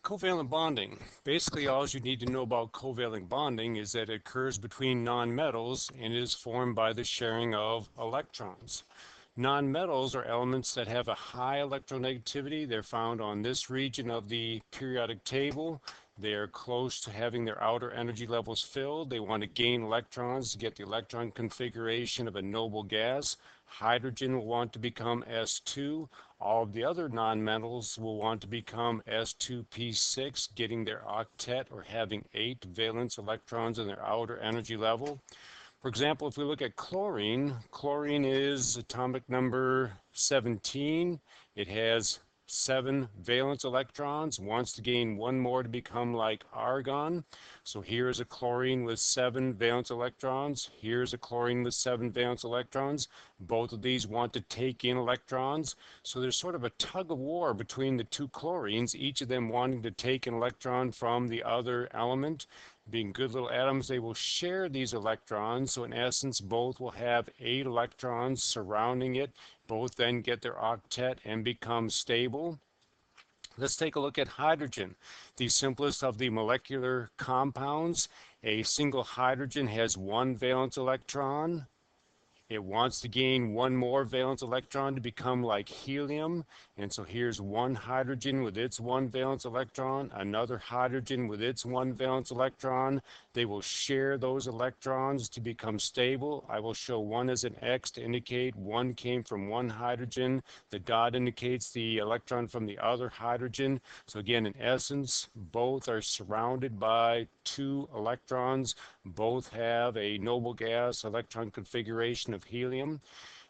Covalent bonding. Basically, all you need to know about covalent bonding is that it occurs between nonmetals and is formed by the sharing of electrons. Nonmetals are elements that have a high electronegativity. They're found on this region of the periodic table. They're close to having their outer energy levels filled. They want to gain electrons to get the electron configuration of a noble gas. Hydrogen will want to become S2. All of the other nonmetals will want to become S2p6, getting their octet or having 8 valence electrons in their outer energy level. For example, if we look at chlorine, chlorine is atomic number 17. It has 7 valence electrons, wants to gain 1 more to become like argon. So here's a chlorine with 7 valence electrons. Here's a chlorine with 7 valence electrons. Both of these want to take in electrons. So there's sort of a tug of war between the two chlorines, each of them wanting to take an electron from the other element. Being good little atoms, they will share these electrons. So in essence, both will have 8 electrons surrounding it. Both then get their octet and become stable. Let's take a look at hydrogen, the simplest of the molecular compounds. A single hydrogen has 1 valence electron. It wants to gain 1 more valence electron to become like helium. And so here's 1 hydrogen with its 1 valence electron, another hydrogen with its 1 valence electron. They will share those electrons to become stable. I will show 1 as an X to indicate 1 came from 1 hydrogen. The dot indicates the electron from the other hydrogen. So again, in essence, both are surrounded by 2 electrons. Both have a noble gas electron configuration of helium.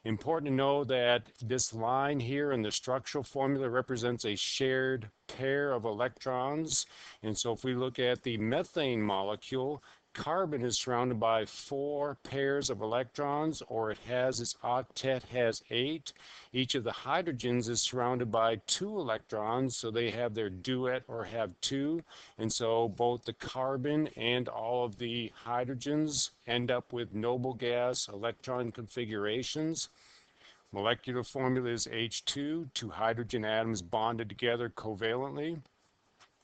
Important to know that this line here in the structural formula represents a shared pair of electrons. And so if we look at the methane molecule, carbon is surrounded by 4 pairs of electrons, or it has its octet has 8. Each of the hydrogens is surrounded by 2 electrons, so they have their duet or have 2. And so both the carbon and all of the hydrogens end up with noble gas electron configurations. Molecular formula is H2, 2 hydrogen atoms bonded together covalently.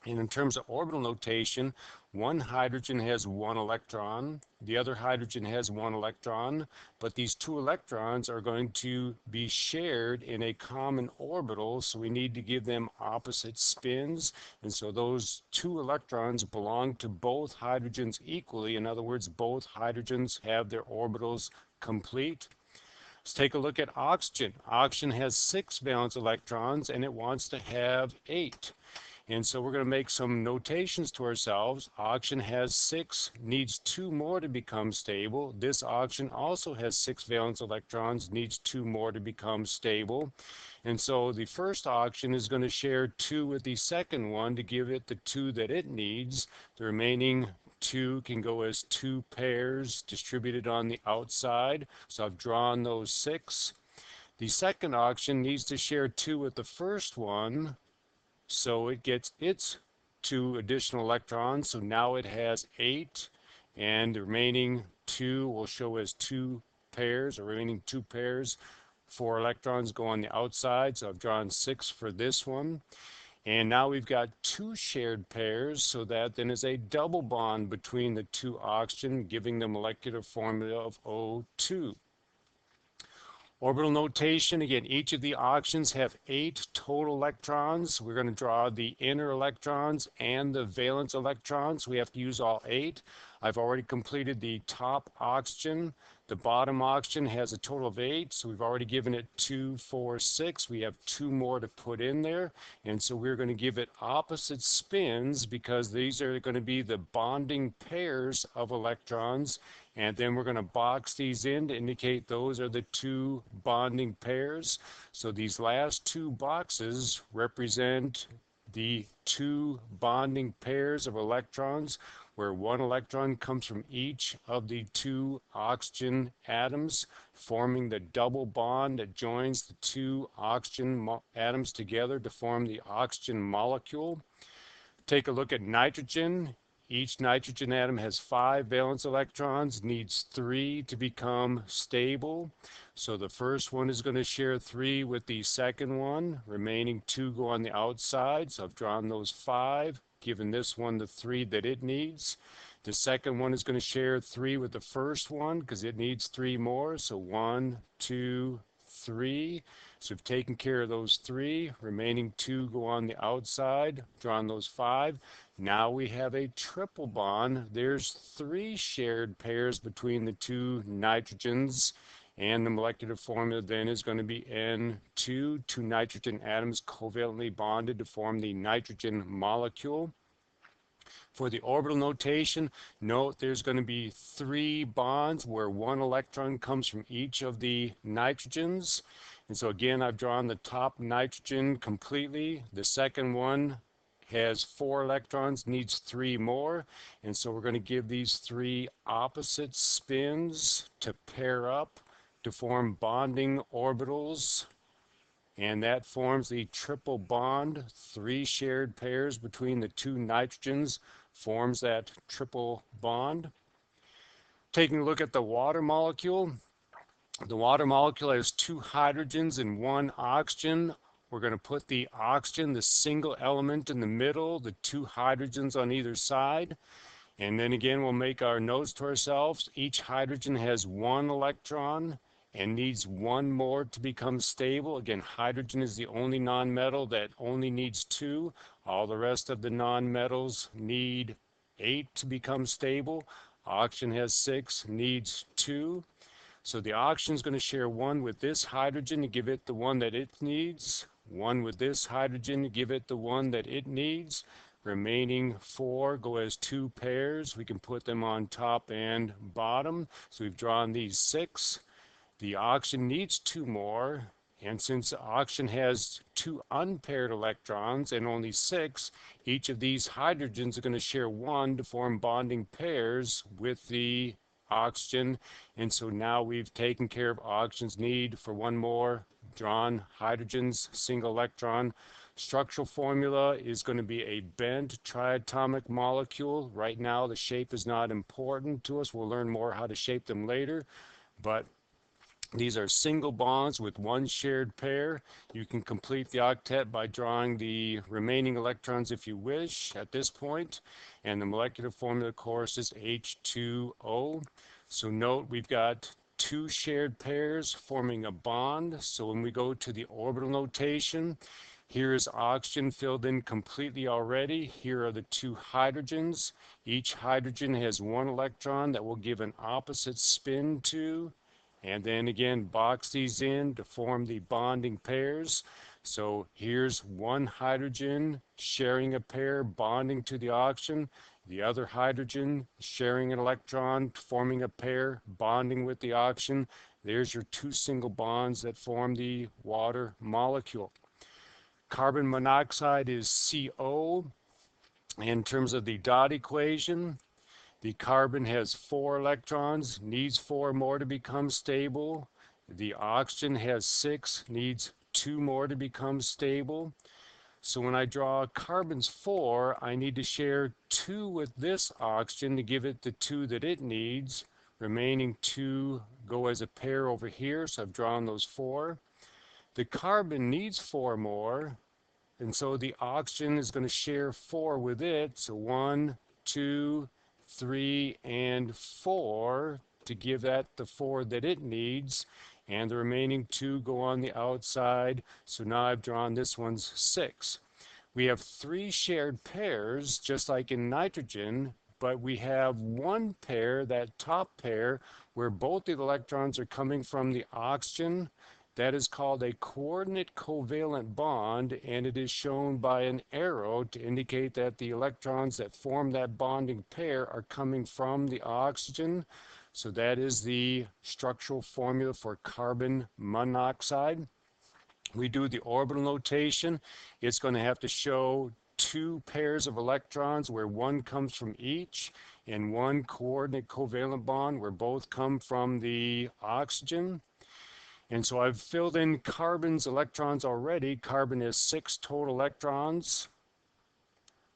And in terms of orbital notation, 1 hydrogen has 1 electron, the other hydrogen has 1 electron, but these 2 electrons are going to be shared in a common orbital, so we need to give them opposite spins. And so those 2 electrons belong to both hydrogens equally. In other words, both hydrogens have their orbitals complete. Let's take a look at oxygen. Oxygen has 6 valence electrons and it wants to have 8. And so we're going to make some notations to ourselves. Oxygen has 6, needs 2 more to become stable. This oxygen also has 6 valence electrons, needs 2 more to become stable. And so the first oxygen is going to share 2 with the second one to give it the 2 that it needs. The remaining 2 can go as 2 pairs distributed on the outside. So I've drawn those 6. The second oxygen needs to share 2 with the first one. So it gets its 2 additional electrons. So now it has 8, and the remaining 2 will show as 2 pairs, or remaining 2 pairs. 4 electrons go on the outside, so I've drawn 6 for this one. And now we've got 2 shared pairs, so that then is a double bond between the 2 oxygen, giving the molecular formula of O2. Orbital notation, again, each of the oxygens have 8 total electrons. We're going to draw the inner electrons and the valence electrons. We have to use all 8. I've already completed the top oxygen. The bottom oxygen has a total of 8, so we've already given it 2, 4, 6. We have 2 more to put in there, and so we're going to give it opposite spins because these are going to be the bonding pairs of electrons. And then we're going to box these in to indicate those are the 2 bonding pairs. So these last 2 boxes represent the 2 bonding pairs of electrons, where 1 electron comes from each of the 2 oxygen atoms, forming the double bond that joins the 2 oxygen atoms together to form the oxygen molecule. Take a look at nitrogen. Each nitrogen atom has 5 valence electrons, needs 3 to become stable. So the first one is going to share 3 with the second one. Remaining 2 go on the outside. So I've drawn those 5, given this one the 3 that it needs. The second one is going to share 3 with the first one because it needs 3 more. So 1, 2, 3. So we've taken care of those 3. Remaining 2 go on the outside. Drawn those 5. Now we have a triple bond. There's 3 shared pairs between the 2 nitrogens. And the molecular formula then is going to be N2, 2 nitrogen atoms covalently bonded to form the nitrogen molecule. For the orbital notation, note there's going to be 3 bonds where 1 electron comes from each of the nitrogens. And so again, I've drawn the top nitrogen completely. The second one has 4 electrons, needs 3 more. And so we're going to give these 3 opposite spins to pair up to form bonding orbitals. And that forms the triple bond. 3 shared pairs between the 2 nitrogens forms that triple bond. Taking a look at the water molecule. The water molecule has 2 hydrogens and 1 oxygen. We're going to put the oxygen, the single element, in the middle, the 2 hydrogens on either side. And then again, we'll make our notes to ourselves. Each hydrogen has 1 electron and needs 1 more to become stable. Again, hydrogen is the only nonmetal that only needs 2. All the rest of the nonmetals need 8 to become stable. Oxygen has 6, needs 2. So the oxygen is going to share 1 with this hydrogen to give it the one that it needs, 1 with this hydrogen to give it the one that it needs. Remaining 4 go as 2 pairs. We can put them on top and bottom. So we've drawn these 6. The oxygen needs 2 more. And since the oxygen has 2 unpaired electrons and only 6, each of these hydrogens are going to share 1 to form bonding pairs with the oxygen. And so now we've taken care of oxygen's need for 1 more drawn hydrogens, single electron. Structural formula is going to be a bent triatomic molecule. Right now the shape is not important to us. We'll learn more how to shape them later. But these are single bonds with 1 shared pair. You can complete the octet by drawing the remaining electrons if you wish at this point. And the molecular formula, of course, is H2O. So note we've got 2 shared pairs forming a bond. So when we go to the orbital notation, here is oxygen filled in completely already. Here are the 2 hydrogens. Each hydrogen has 1 electron that will give an opposite spin to. And then again, box these in to form the bonding pairs. So here's 1 hydrogen sharing a pair, bonding to the oxygen. The other hydrogen sharing an electron, forming a pair, bonding with the oxygen. There's your 2 single bonds that form the water molecule. Carbon monoxide is CO. In terms of the dot equation, the carbon has 4 electrons, needs 4 more to become stable. The oxygen has 6, needs 2 more to become stable. So when I draw carbon's 4, I need to share 2 with this oxygen to give it the 2 that it needs. Remaining 2 go as a pair over here, so I've drawn those 4. The carbon needs 4 more, and so the oxygen is going to share 4 with it. So 1, 2, 3, and 4 to give that the 4 that it needs, and the remaining 2 go on the outside. So now I've drawn this one's 6. We have 3 shared pairs just like in nitrogen, but we have 1 pair, that top pair, where both the electrons are coming from the oxygen. That is called a coordinate covalent bond, and it is shown by an arrow to indicate that the electrons that form that bonding pair are coming from the oxygen. So that is the structural formula for carbon monoxide. We do the orbital notation. It's going to have to show 2 pairs of electrons where 1 comes from each, and 1 coordinate covalent bond where both come from the oxygen. And so I've filled in carbon's electrons already. Carbon has 6 total electrons.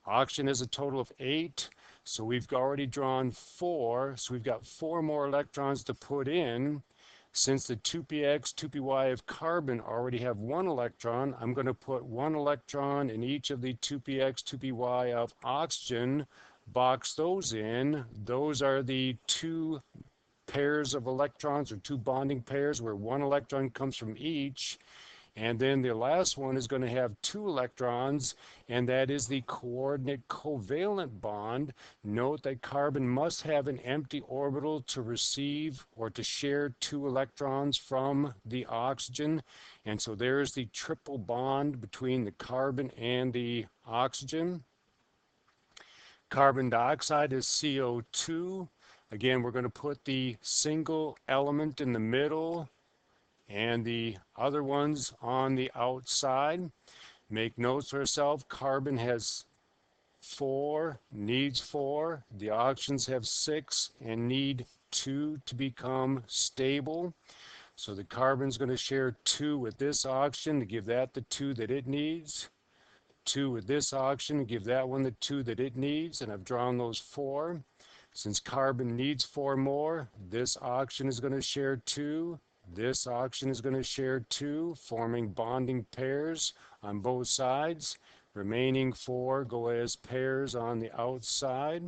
Oxygen has a total of 8. So we've already drawn 4, so we've got 4 more electrons to put in. Since the 2px, 2py of carbon already have 1 electron, I'm going to put 1 electron in each of the 2px, 2py of oxygen, box those in. Those are the 2 pairs of electrons, or 2 bonding pairs, where 1 electron comes from each. And then the last one is going to have 2 electrons, and that is the coordinate covalent bond. Note that carbon must have an empty orbital to receive or to share 2 electrons from the oxygen. And so there's the triple bond between the carbon and the oxygen. Carbon dioxide is CO2. Again, we're going to put the single element in the middle and the other ones on the outside. Make notes for yourself. Carbon has 4, needs 4. The oxygens have 6 and need 2 to become stable. So the carbon's going to share 2 with this oxygen to give that the 2 that it needs. 2 with this oxygen to give that one the 2 that it needs. And I've drawn those 4. Since carbon needs 4 more, this oxygen is going to share 2. This oxygen is going to share 2, forming bonding pairs on both sides. Remaining 4 go as pairs on the outside.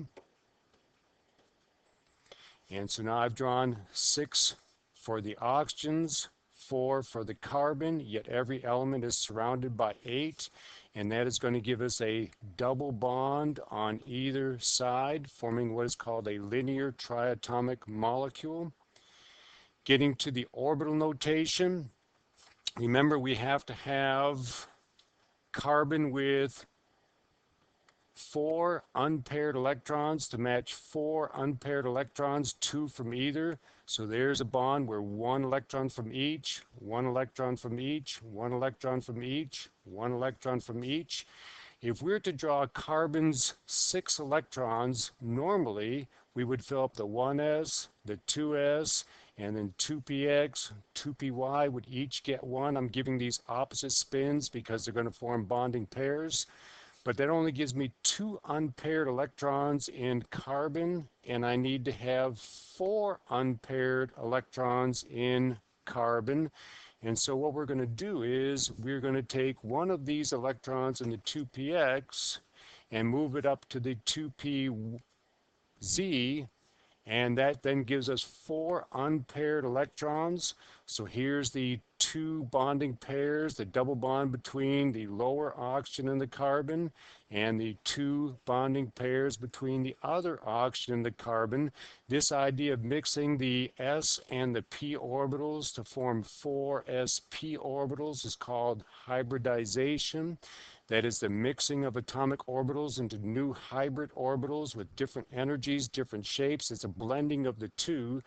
And so now I've drawn 6 for the oxygens, 4 for the carbon, yet every element is surrounded by 8. And that is going to give us a double bond on either side, forming what is called a linear triatomic molecule. Getting to the orbital notation, remember we have to have carbon with 4 unpaired electrons to match 4 unpaired electrons, 2 from either. So there's a bond where 1 electron from each, 1 electron from each, 1 electron from each, 1 electron from each. If we were to draw carbon's 6 electrons, normally we would fill up the 1s, the 2s, and then 2px, 2py would each get 1. I'm giving these opposite spins because they're going to form bonding pairs. But that only gives me 2 unpaired electrons in carbon, and I need to have 4 unpaired electrons in carbon. And so what we're going to do is we're going to take one of these electrons in the 2px and move it up to the 2pz, and that then gives us 4 unpaired electrons. So here's the 2 bonding pairs, the double bond between the lower oxygen and the carbon, and the 2 bonding pairs between the other oxygen and the carbon. This idea of mixing the s and the p orbitals to form 4 sp orbitals is called hybridization. That is the mixing of atomic orbitals into new hybrid orbitals with different energies, different shapes. It's a blending of the two,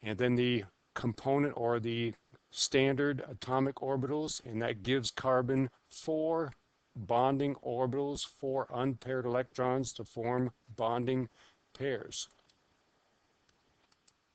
and then the component or the standard atomic orbitals, and that gives carbon 4 bonding orbitals, 4 unpaired electrons to form bonding pairs.